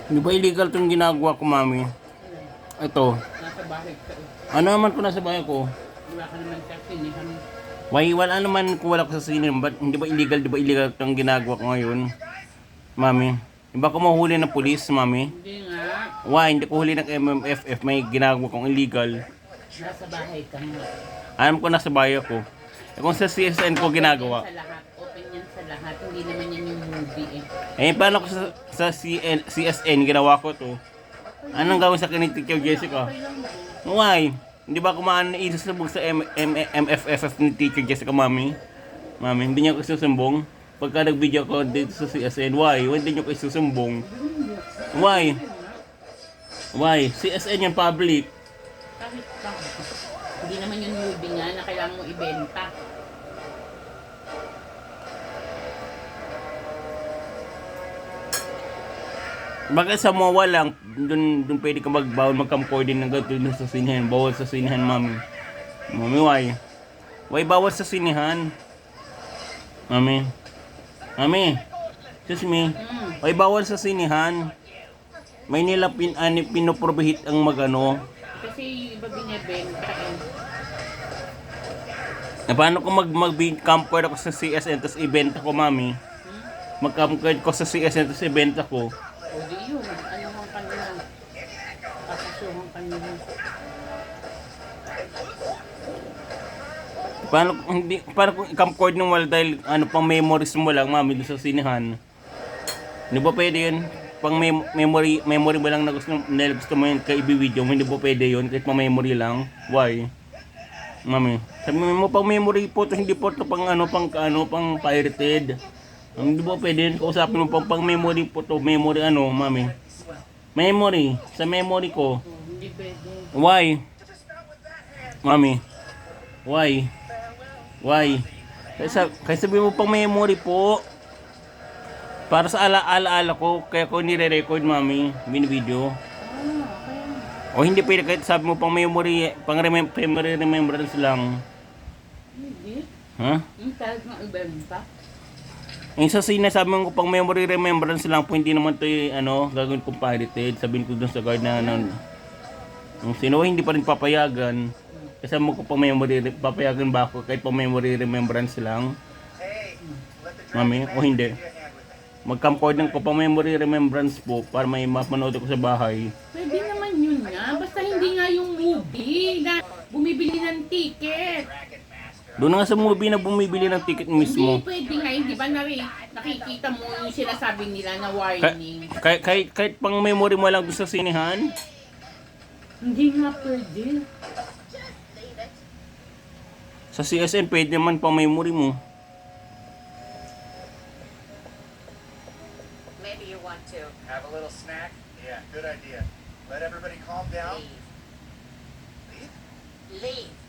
Di ba illegal itong ginagawa ko, mami? Ito. Nasa bahay ka. Ano naman ko nasa bahay ko? Wala ka naman sa sinihan. Wala naman kung wala ko sa sinin. Hindi ba illegal? Di ba illegal itong ginagawa ko ngayon? Mami. Di ba ko mahuli ng pulis, mami? Hindi nga. Why? Hindi ko huli ng MMFF. May ginagawa kong illegal. Nasa bahay ka nga. Alam ko nasa bahay ko. Eh, kung sa CSN ko ginagawa. Open yan sa lahat. Open yan sa lahat. Hindi naman yan yung movie eh. Eh, paano ko sa CSN ginawa ko to? Anong gawin sa kanilang Teacher Jessica? Okay lang din. Why? Hindi ba kumaan na isusubog sa MFFF ni Teacher Jessica, mami? Mami, hindi niya ko isusumbong. Pagka nag-video ko dito sa CSN, why? Hindi niyo ko isusumbong. Why? Why? CSN yung public. Kahit pa. Hindi naman yung movie nga na kailangan mo ibenta. Bakit sa MOA lang, dun pwede ka magbawal mag-camcorder ng gato dun sa sinihan. Bawal sa sinihan, mami. Mami, why? Why bawal sa sinihan? Mami. Mami. Excuse me. Why bawal sa sinihan? May nila pinoprobihit ang magano. Kasi yung iba binibenta eh. Eh, paano ko mag-camcorder ako sa CSN tapos ibenta ko, mami? Mag-camcorder ko sa CSN tapos ibenta ko. O di yun. Ano ang kanila? Kapasuhan kanila. Paano kung i-camcord ng wala dahil pang memories mo lang, mami, doon sa sinihan? Hindi ba pwede yun? Pang memory mo lang na gusto mo yun kaya i-video mo, hindi ba pwede yun? Kahit pang memory lang? Why? Mami, sabi mo pang memory po to, hindi po to pang pang pirated. Hindi ba pwede yun? Kausapin mo pang memory po to, memory mami? Memory, sa memory ko. Hindi pwede. Why? Mami, why? Why? Kaya sabi mo pang memory po. Para sa alaala ko, kaya ko nire-record, mami, video. Kaya O hindi pwede kahit sabi mo pang memory, memory remembrance lang. hindi. Ha? Yung kahit nga ibenta. Yung sa sinasabi mo pang memory remembrance lang po, hindi naman ito gagawin kong pirated. Sabihin ko dun sa guard na yung sino hindi pa rin papayagan. Kasi mo ko pang memory, papayagan ba ako kahit pang memory remembrance lang? Mami, o hindi? Mag-camcorder ko pang memory remembrance po para may mapanood ko sa bahay. Pwede naman yun nga. Basta hindi nga yung movie na bumibili ng ticket. Doon nga sa movie na bumibili ng ticket mismo. Hindi pwede nga. Hindi ba nakikita mo yung sinasabi nila na warning? Kahit pang memory mo lang doon sa sinihan? Hindi nga pwede. Sa CSN pwede naman pang memory mo. Maybe you want to Have a little snack? Yeah, good idea. Let everybody calm down. leave. Leave? Leave.